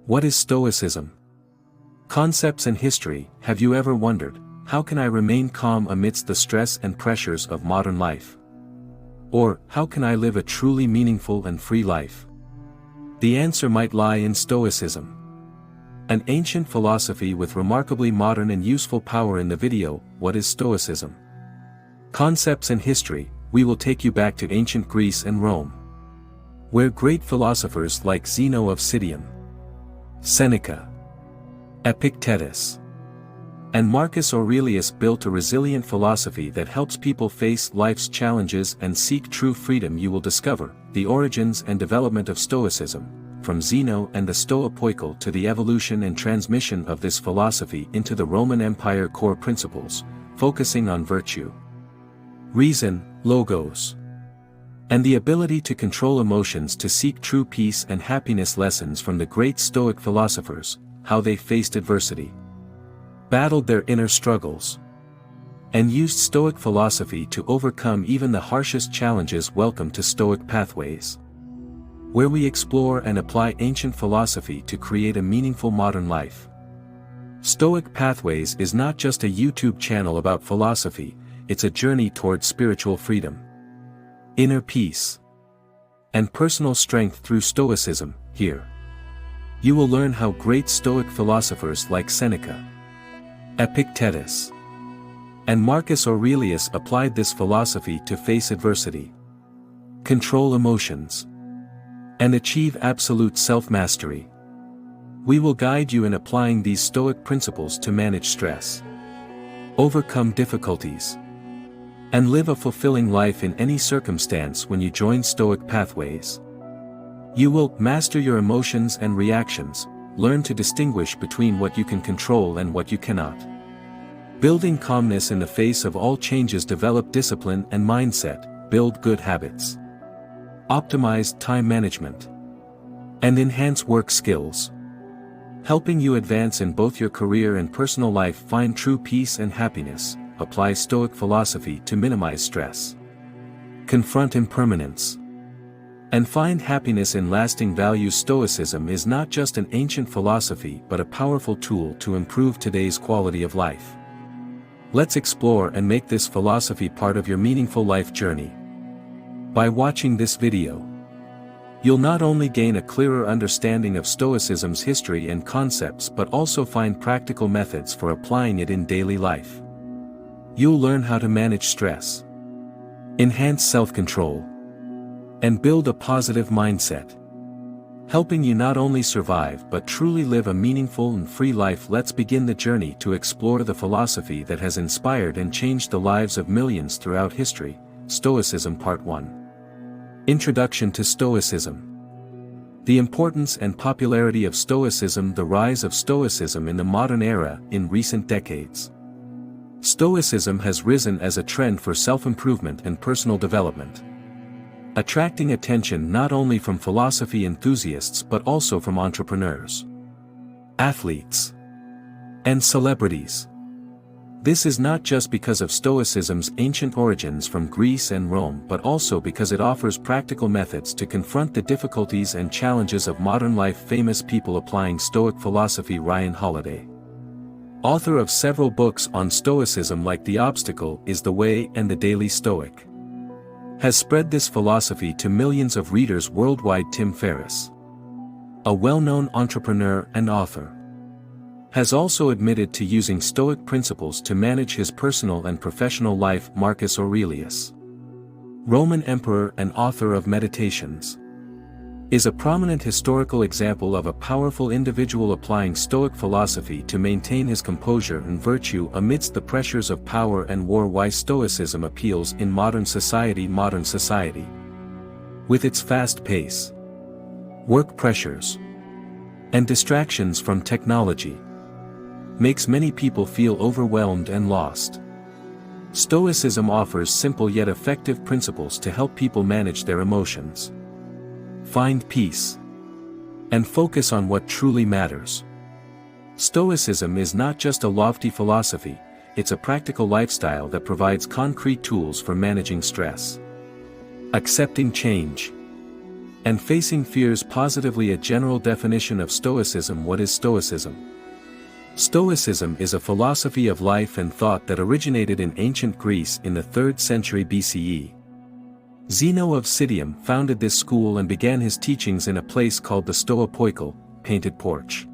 What is Stoicism? Concepts and history. Have you ever wondered, how can I remain calm amidst the stress and pressures of modern life? Or, how can I live a truly meaningful and free life? The answer might lie in Stoicism, an ancient philosophy with remarkably modern and useful power. In the video, What is Stoicism? Concepts and history, we will take you back to ancient Greece and Rome, where great philosophers like Zeno of Citium, Seneca, Epictetus, and Marcus Aurelius built a resilient philosophy that helps people face life's challenges and seek true freedom. You will discover the origins and development of Stoicism, from Zeno and the Stoa Poikile to the evolution and transmission of this philosophy into the Roman Empire. Core principles, focusing on virtue, reason, logos, and the ability to control emotions to seek true peace and happiness. Lessons from the great Stoic philosophers, how they faced adversity, battled their inner struggles, and used Stoic philosophy to overcome even the harshest challenges. Welcome to Stoic Pathways, where we explore and apply ancient philosophy to create a meaningful modern life. Stoic Pathways is not just a YouTube channel about philosophy, it's a journey towards spiritual freedom, inner peace, and personal strength through Stoicism. Here, you will learn how great Stoic philosophers like Seneca, Epictetus, and Marcus Aurelius applied this philosophy to face adversity, control emotions, and achieve absolute self-mastery. We will guide you in applying these Stoic principles to manage stress, overcome difficulties, and live a fulfilling life in any circumstance. When you join Stoic Pathways, you will master your emotions and reactions, learn to distinguish between what you can control and what you cannot, building calmness in the face of all changes, develop discipline and mindset, build good habits, optimize time management, and enhance work skills, helping you advance in both your career and personal life. Find true peace and happiness. Apply Stoic philosophy to minimize stress, confront impermanence, and find happiness in lasting value. Stoicism is not just an ancient philosophy but a powerful tool to improve today's quality of life. Let's explore and make this philosophy part of your meaningful life journey. By watching this video, you'll not only gain a clearer understanding of Stoicism's history and concepts but also find practical methods for applying it in daily life. You'll learn how to manage stress, enhance self-control, and build a positive mindset, helping you not only survive but truly live a meaningful and free life. Let's begin the journey to explore the philosophy that has inspired and changed the lives of millions throughout history. Stoicism Part 1. Introduction to Stoicism. The importance and popularity of Stoicism. The rise of Stoicism in the modern era. In recent decades, Stoicism has risen as a trend for self-improvement and personal development, attracting attention not only from philosophy enthusiasts but also from entrepreneurs, athletes, and celebrities. This is not just because of Stoicism's ancient origins from Greece and Rome but also because it offers practical methods to confront the difficulties and challenges of modern life. Famous people applying Stoic philosophy. Ryan Holiday, author of several books on Stoicism like The Obstacle is the Way and The Daily Stoic, has spread this philosophy to millions of readers worldwide. Tim Ferriss, a well-known entrepreneur and author, has also admitted to using Stoic principles to manage his personal and professional life. Marcus Aurelius, Roman emperor and author of Meditations, is a prominent historical example of a powerful individual applying Stoic philosophy to maintain his composure and virtue amidst the pressures of power and war. Why Stoicism appeals in modern society. Modern society, with its fast pace, work pressures, and distractions from technology, makes many people feel overwhelmed and lost. Stoicism offers simple yet effective principles to help people manage their emotions, find peace, and focus on what truly matters. Stoicism is not just a lofty philosophy, it's a practical lifestyle that provides concrete tools for managing stress, accepting change, And facing fears positively. A general definition of Stoicism. What is Stoicism? Stoicism is a philosophy of life and thought that originated in ancient Greece in the 3rd century BCE. Zeno of Citium founded this school and began his teachings in a place called the Stoa, painted porch,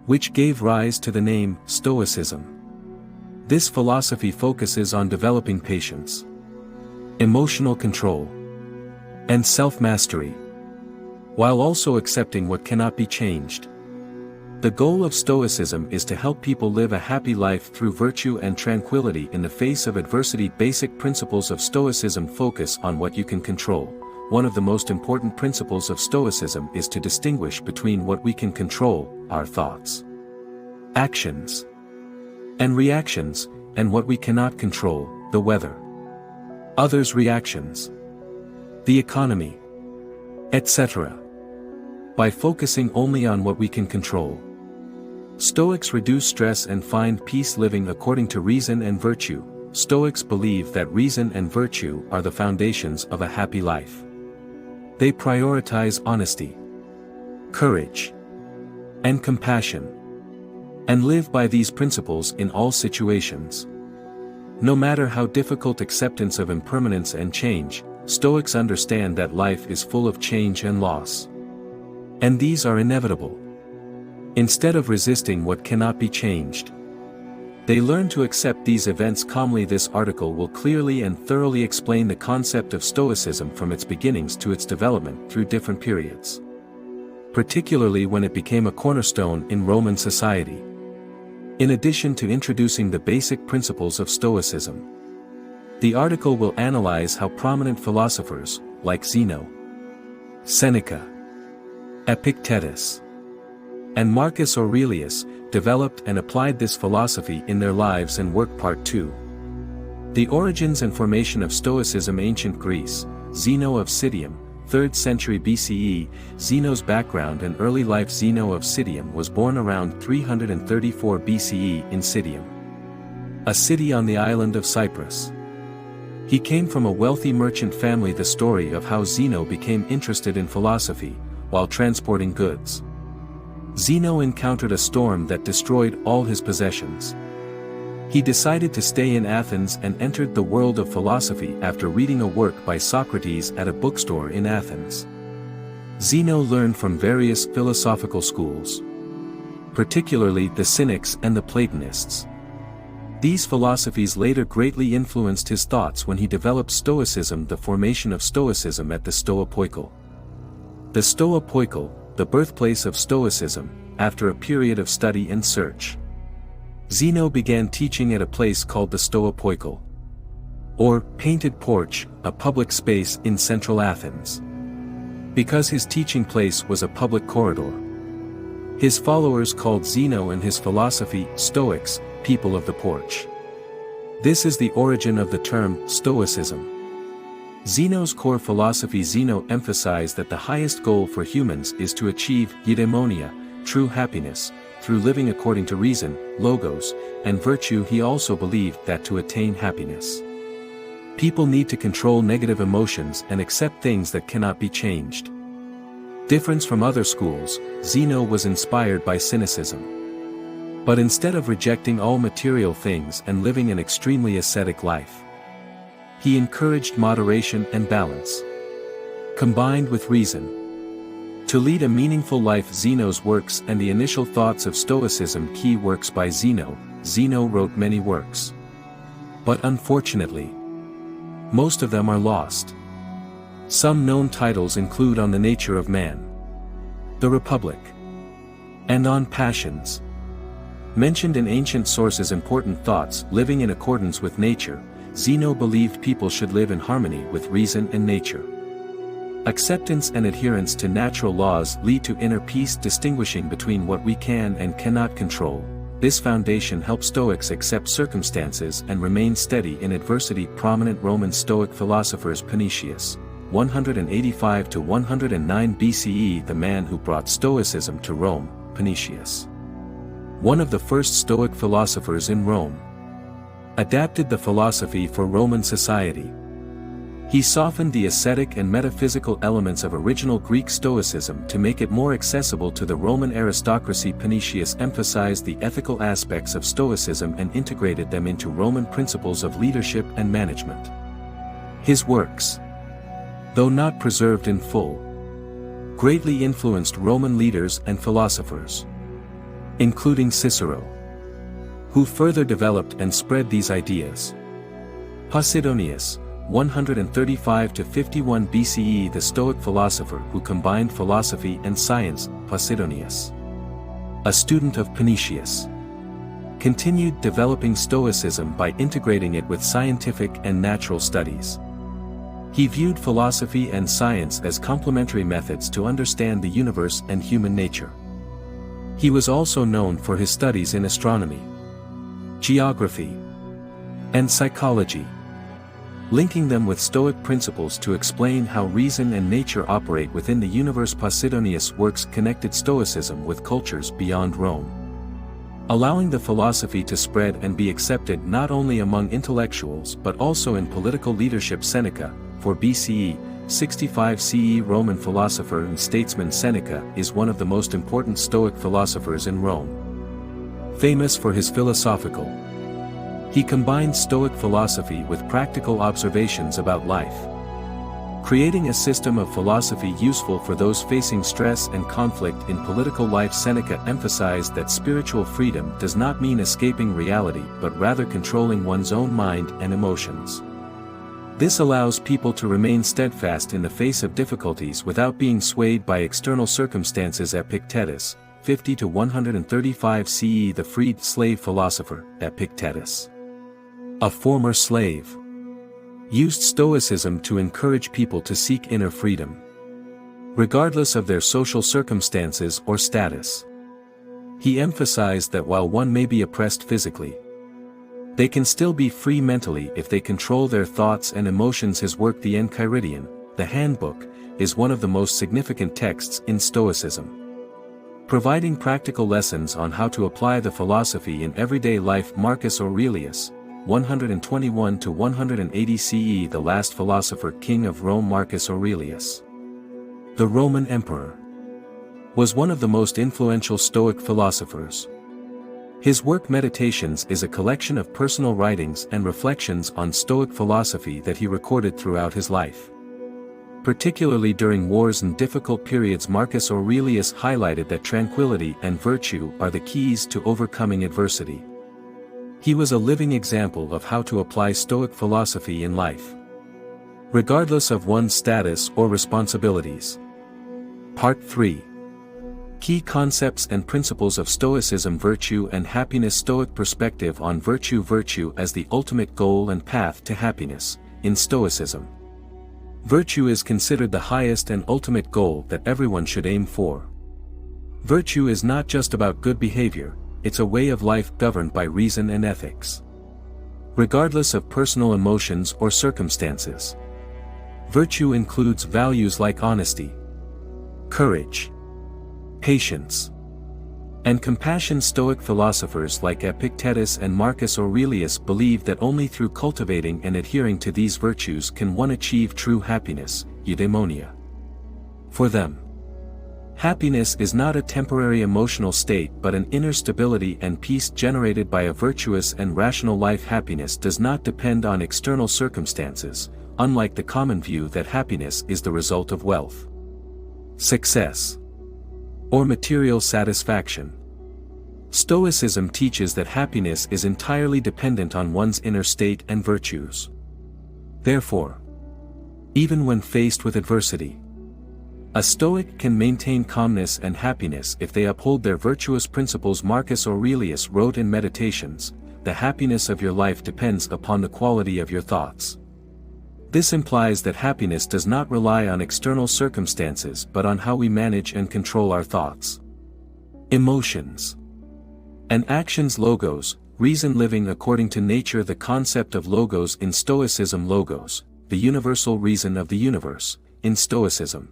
which gave rise to the name Stoicism. This philosophy focuses on developing patience, emotional control, and self-mastery, while also accepting what cannot be changed. The goal of Stoicism is to help people live a happy life through virtue and tranquility in the face of adversity. Basic principles of Stoicism focus on what you can control. One of the most important principles of Stoicism is to distinguish between what we can control, our thoughts, actions, and reactions, and what we cannot control, the weather, others' reactions, the economy, etc. By focusing only on what we can control, Stoics reduce stress and find peace living according to reason and virtue. Stoics believe that reason and virtue are the foundations of a happy life. They prioritize honesty, courage, and compassion, and live by these principles in all situations. No matter how difficult acceptance of impermanence and change, Stoics understand that life is full of change and loss, and these are inevitable. Instead of resisting what cannot be changed, they learn to accept these events calmly. This article will clearly and thoroughly explain the concept of Stoicism from its beginnings to its development through different periods, particularly when it became a cornerstone in Roman society. In addition to introducing the basic principles of Stoicism, the article will analyze how prominent philosophers, like Zeno, Seneca, Epictetus, and Marcus Aurelius, developed and applied this philosophy in their lives and work. Part 2. The origins and formation of Stoicism. Ancient Greece, Zeno of Citium, 3rd century BCE. Zeno's background and early life. Zeno of Citium was born around 334 BCE in Citium, a city on the island of Cyprus. He came from a wealthy merchant family. The story of how Zeno became interested in philosophy, while transporting goods. Zeno encountered a storm that destroyed all his possessions. He decided to stay in Athens and entered the world of philosophy after reading a work by Socrates at a bookstore in Athens. Zeno learned from various philosophical schools, particularly the Cynics and the Platonists. These philosophies later greatly influenced his thoughts when he developed Stoicism. The formation of Stoicism at the Stoa. The Stoa, the birthplace of Stoicism, after a period of study and search, Zeno began teaching at a place called the Stoa, or painted porch, a public space in central Athens. Because his teaching place was a public corridor, his followers called Zeno and his philosophy Stoics, people of the porch. This is the origin of the term Stoicism. Zeno's core philosophy. Zeno emphasized that the highest goal for humans is to achieve eudaimonia, true happiness, through living according to reason, logos, and virtue. He also believed that to attain happiness, people need to control negative emotions and accept things that cannot be changed. Different from other schools, Zeno was inspired by Cynicism. But instead of rejecting all material things and living an extremely ascetic life, he encouraged moderation and balance, combined with reason, to lead a meaningful life. Zeno's works and the initial thoughts of Stoicism. Key works by Zeno. Zeno wrote many works, but unfortunately, most of them are lost. Some known titles include On the Nature of Man, The Republic, and On Passions. Mentioned in ancient sources. Important thoughts. Living in accordance with nature. Zeno believed people should live in harmony with reason and nature. Acceptance and adherence to natural laws lead to inner peace. Distinguishing between what we can and cannot control. This foundation helps Stoics accept circumstances and remain steady in adversity. Prominent Roman Stoic philosophers. Panetius, 185 to 109 BCE. The man who brought Stoicism to Rome. Panetius, one of the first Stoic philosophers in Rome, adapted the philosophy for Roman society. He softened the ascetic and metaphysical elements of original Greek Stoicism to make it more accessible to the Roman aristocracy. Panetius emphasized the ethical aspects of Stoicism and integrated them into Roman principles of leadership and management. His works, though not preserved in full, greatly influenced Roman leaders and philosophers, including Cicero, who further developed and spread these ideas. Posidonius, 135 to 51 BCE, the Stoic philosopher who combined philosophy and science. Posidonius, a student of Panetius, continued developing Stoicism by integrating it with scientific and natural studies. He viewed philosophy and science as complementary methods to understand the universe and human nature. He was also known for his studies in astronomy, geography, and psychology, linking them with Stoic principles to explain how reason and nature operate within the universe. Posidonius' works connected Stoicism with cultures beyond Rome, allowing the philosophy to spread and be accepted not only among intellectuals but also in political leadership. Seneca, 4 BCE, 65 CE, Roman philosopher and statesman. Seneca is one of the most important Stoic philosophers in Rome. Famous for his philosophical, he combined Stoic philosophy with practical observations about life, creating a system of philosophy useful for those facing stress and conflict in political life. Seneca emphasized that spiritual freedom does not mean escaping reality but rather controlling one's own mind and emotions. This allows people to remain steadfast in the face of difficulties without being swayed by external circumstances. Epictetus, 50 to 135 CE, the freed slave philosopher. Epictetus, a former slave, used Stoicism to encourage people to seek inner freedom, regardless of their social circumstances or status. He emphasized that while one may be oppressed physically, they can still be free mentally if they control their thoughts and emotions. His work, the Enchiridion, the Handbook, is one of the most significant texts in Stoicism, providing practical lessons on how to apply the philosophy in everyday life. Marcus Aurelius, 121 to 180 CE, the last philosopher king of Rome. Marcus Aurelius, the Roman emperor, was one of the most influential Stoic philosophers. His work Meditations is a collection of personal writings and reflections on Stoic philosophy that he recorded throughout his life. Particularly during wars and difficult periods, Marcus Aurelius highlighted that tranquility and virtue are the keys to overcoming adversity. He was a living example of how to apply Stoic philosophy in life, regardless of one's status or responsibilities. Part 3. Key concepts and principles of Stoicism. Virtue and happiness. Stoic perspective on virtue. Virtue as the ultimate goal and path to happiness. In Stoicism, virtue is considered the highest and ultimate goal that everyone should aim for. Virtue is not just about good behavior, it's a way of life governed by reason and ethics, regardless of personal emotions or circumstances. Virtue includes values like honesty, courage, patience, and compassion. Stoic philosophers like Epictetus and Marcus Aurelius believed that only through cultivating and adhering to these virtues can one achieve true happiness, eudaimonia. For them, happiness is not a temporary emotional state but an inner stability and peace generated by a virtuous and rational life. Happiness does not depend on external circumstances, unlike the common view that happiness is the result of wealth, success, or material satisfaction. Stoicism teaches that happiness is entirely dependent on one's inner state and virtues. Therefore, even when faced with adversity, a Stoic can maintain calmness and happiness if they uphold their virtuous principles. Marcus Aurelius wrote in Meditations, "The happiness of your life depends upon the quality of your thoughts." This implies that happiness does not rely on external circumstances but on how we manage and control our thoughts, emotions, and actions. Logos, reason. Living according to nature. The concept of logos in Stoicism. Logos, the universal reason of the universe. In Stoicism,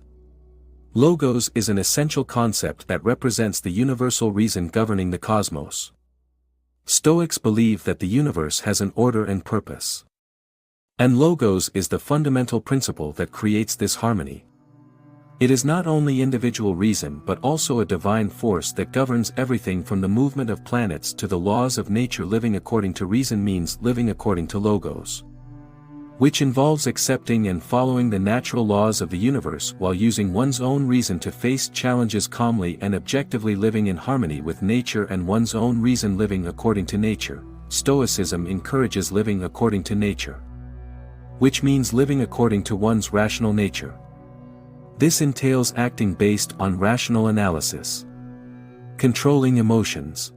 logos is an essential concept that represents the universal reason governing the cosmos. Stoics believe that the universe has an order and purpose. And logos is the fundamental principle that creates this harmony. It is not only individual reason but also a divine force that governs everything from the movement of planets to the laws of nature. Living according to reason means living according to logos, which involves accepting and following the natural laws of the universe while using one's own reason to face challenges calmly and objectively. Living in harmony with nature and one's own reason. Living according to nature. Stoicism encourages living according to nature, which means living according to one's rational nature. This entails acting based on rational analysis, controlling emotions,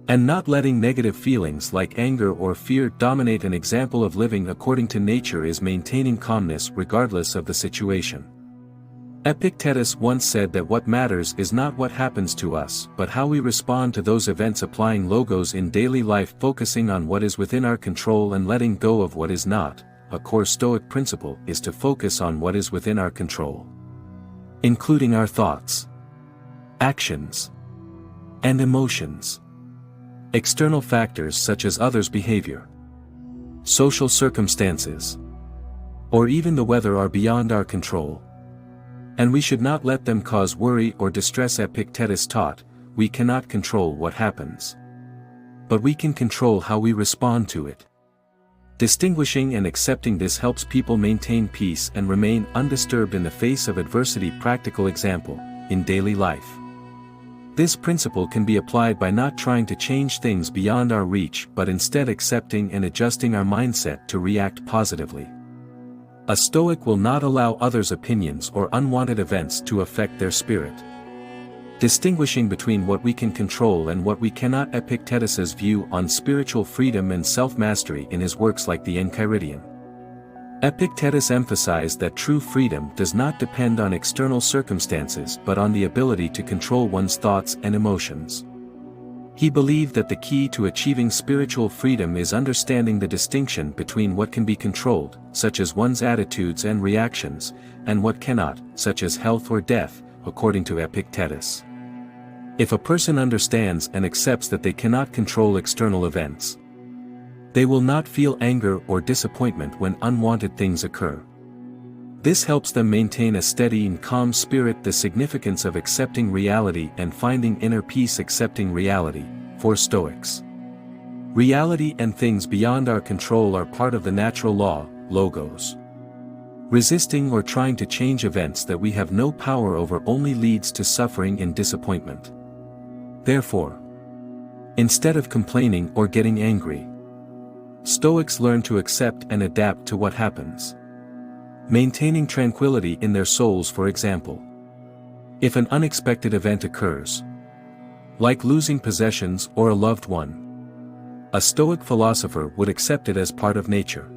and not letting negative feelings like anger or fear dominate. An example of living according to nature is maintaining calmness regardless of the situation. Epictetus once said that what matters is not what happens to us but how we respond to those events. Applying logos in daily life, focusing on what is within our control and letting go of what is not. A core Stoic principle is to focus on what is within our control, including our thoughts, actions, and emotions. External factors such as others' behavior, social circumstances, or even the weather are beyond our control, and we should not let them cause worry or distress. Epictetus taught, we cannot control what happens, but we can control how we respond to it. Distinguishing and accepting this helps people maintain peace and remain undisturbed in the face of adversity. Practical example, in daily life, this principle can be applied by not trying to change things beyond our reach but instead accepting and adjusting our mindset to react positively. A Stoic will not allow others' opinions or unwanted events to affect their spirit. Distinguishing between what we can control and what we cannot. Epictetus's view on spiritual freedom and self-mastery in his works like the Enchiridion. Epictetus emphasized that true freedom does not depend on external circumstances but on the ability to control one's thoughts and emotions. He believed that the key to achieving spiritual freedom is understanding the distinction between what can be controlled, such as one's attitudes and reactions, and what cannot, such as health or death, according to Epictetus. If a person understands and accepts that they cannot control external events, they will not feel anger or disappointment when unwanted things occur. This helps them maintain a steady and calm spirit. The significance of accepting reality and finding inner peace. Accepting reality, for Stoics, reality and things beyond our control are part of the natural law, logos. Resisting or trying to change events that we have no power over only leads to suffering and disappointment. Therefore, instead of complaining or getting angry, Stoics learn to accept and adapt to what happens, maintaining tranquility in their souls. For example, if an unexpected event occurs, like losing possessions or a loved one, a Stoic philosopher would accept it as part of nature,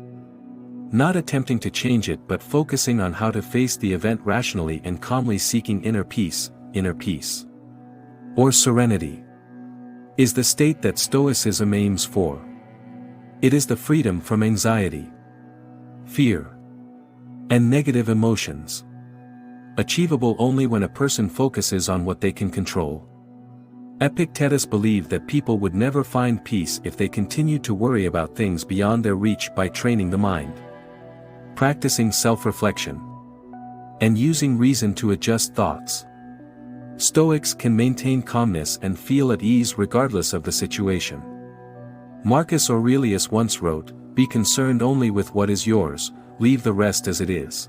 not attempting to change it but focusing on how to face the event rationally and calmly. Seeking inner peace, or serenity, is the state that Stoicism aims for. It is the freedom from anxiety, fear, and negative emotions, achievable only when a person focuses on what they can control. Epictetus believed that people would never find peace if they continued to worry about things beyond their reach. By training the mind, practicing self-reflection, and using reason to adjust thoughts, Stoics can maintain calmness and feel at ease regardless of the situation. Marcus Aurelius once wrote, "Be concerned only with what is yours, leave the rest as it is.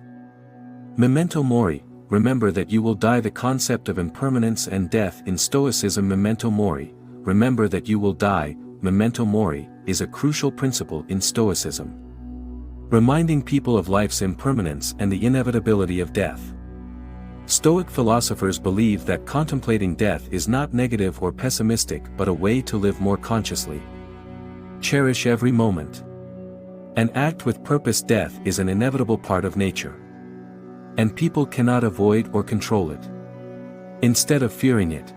Memento mori, remember that you will die." The concept of impermanence and death in Stoicism. Memento mori, remember that you will die, memento mori, is a crucial principle in Stoicism, reminding people of life's impermanence and the inevitability of death. Stoic philosophers believe that contemplating death is not negative or pessimistic but a way to live more consciously, cherish every moment, and act with purpose. Death is an inevitable part of nature, and people cannot avoid or control it. Instead of fearing it,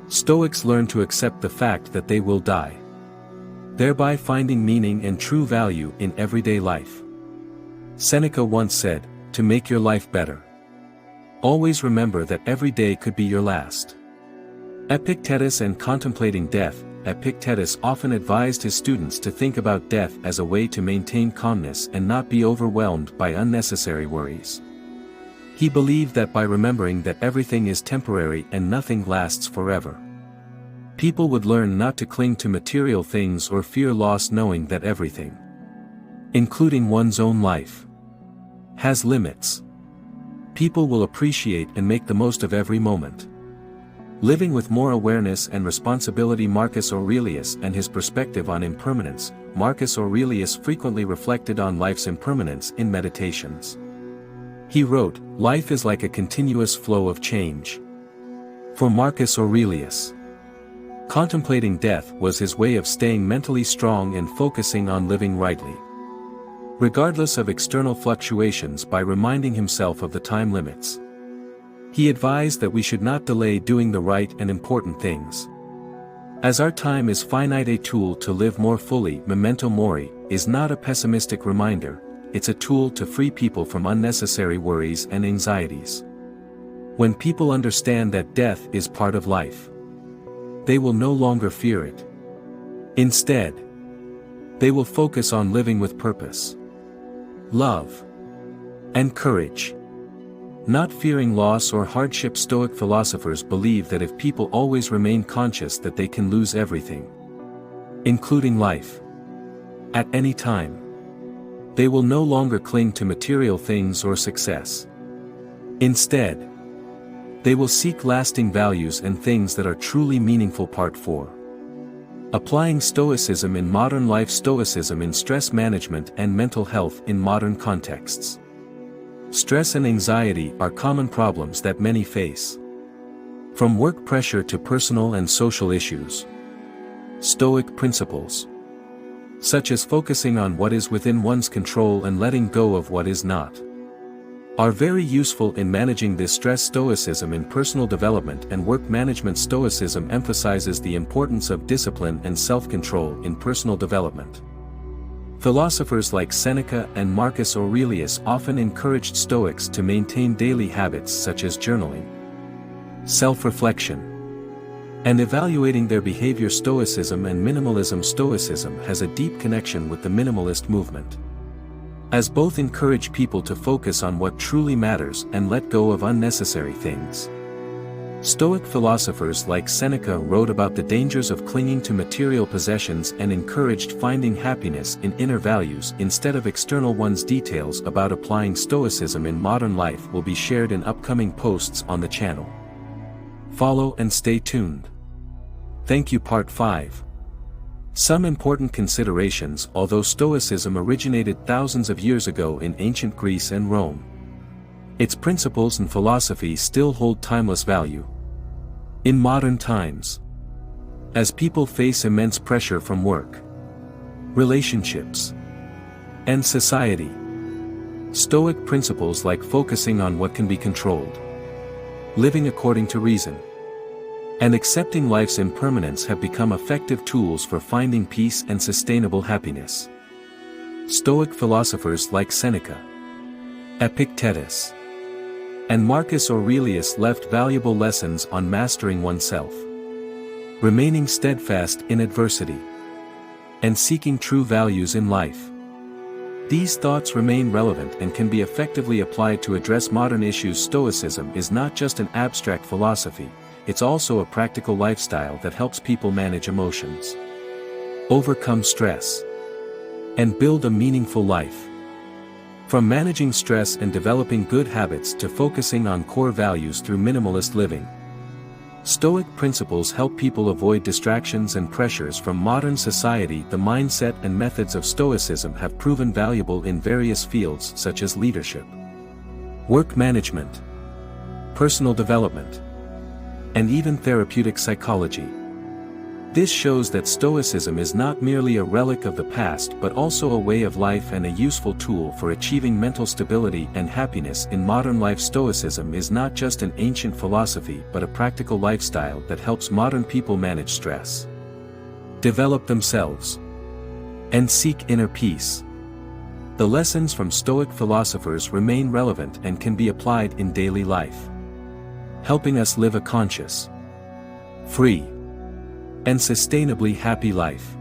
Stoics learn to accept the fact that they will die, thereby finding meaning and true value in everyday life. Seneca once said, "To make your life better, always remember that every day could be your last." Epictetus and contemplating death. Epictetus often advised his students to think about death as a way to maintain calmness and not be overwhelmed by unnecessary worries. He believed that by remembering that everything is temporary and nothing lasts forever, people would learn not to cling to material things or fear loss, knowing that everything, including one's own life, has limits. People will appreciate and make the most of every moment, living with more awareness and responsibility. Marcus Aurelius and his perspective on impermanence. Marcus Aurelius frequently reflected on life's impermanence in meditations. He wrote, "Life is like a continuous flow of change." For Marcus Aurelius, contemplating death was his way of staying mentally strong and focusing on living rightly, regardless of external fluctuations, by reminding himself of the time limits. He advised that we should not delay doing the right and important things, as our time is finite. A tool to live more fully, memento mori, is not a pessimistic reminder, it's a tool to free people from unnecessary worries and anxieties. When people understand that death is part of life, they will no longer fear it. Instead, they will focus on living with purpose, love, and courage, not fearing loss or hardship. Stoic philosophers believe that if people always remain conscious that they can lose everything, including life, at any time, they will no longer cling to material things or success. Instead, they will seek lasting values and things that are truly meaningful. Part 4. Applying Stoicism in modern life. Stoicism in stress management and mental health in modern contexts. Stress and anxiety are common problems that many face, from work pressure to personal and social issues. Stoic principles, such as focusing on what is within one's control and letting go of what is not, are very useful in managing this stress. Stoicism in personal development and work management. Stoicism emphasizes the importance of discipline and self-control in personal development. Philosophers like Seneca and Marcus Aurelius often encouraged Stoics to maintain daily habits such as journaling, self-reflection, and evaluating their behavior. Stoicism and minimalism. Stoicism has a deep connection with the minimalist movement, as both encourage people to focus on what truly matters and let go of unnecessary things. Stoic philosophers like Seneca wrote about the dangers of clinging to material possessions and encouraged finding happiness in inner values instead of external ones. Details about applying Stoicism in modern life will be shared in upcoming posts on the channel. Follow and stay tuned. Thank you. Part 5. Some important considerations. Although Stoicism originated thousands of years ago in ancient Greece and Rome, its principles and philosophy still hold timeless value in modern times. As people face immense pressure from work, relationships, and society, Stoic principles like focusing on what can be controlled, living according to reason, and accepting life's impermanence have become effective tools for finding peace and sustainable happiness. Stoic philosophers like Seneca, Epictetus, and Marcus Aurelius left valuable lessons on mastering oneself, remaining steadfast in adversity, and seeking true values in life. These thoughts remain relevant and can be effectively applied to address modern issues. Stoicism is not just an abstract philosophy, it's also a practical lifestyle that helps people manage emotions, overcome stress, and build a meaningful life. From managing stress and developing good habits to focusing on core values through minimalist living, Stoic principles help people avoid distractions and pressures from modern society. The mindset and methods of Stoicism have proven valuable in various fields such as leadership, work management, personal development, and even therapeutic psychology. This shows that Stoicism is not merely a relic of the past but also a way of life and a useful tool for achieving mental stability and happiness in modern life. Stoicism is not just an ancient philosophy but a practical lifestyle that helps modern people manage stress, develop themselves, and seek inner peace. The lessons from Stoic philosophers remain relevant and can be applied in daily life, helping us live a conscious, free, and sustainably happy life.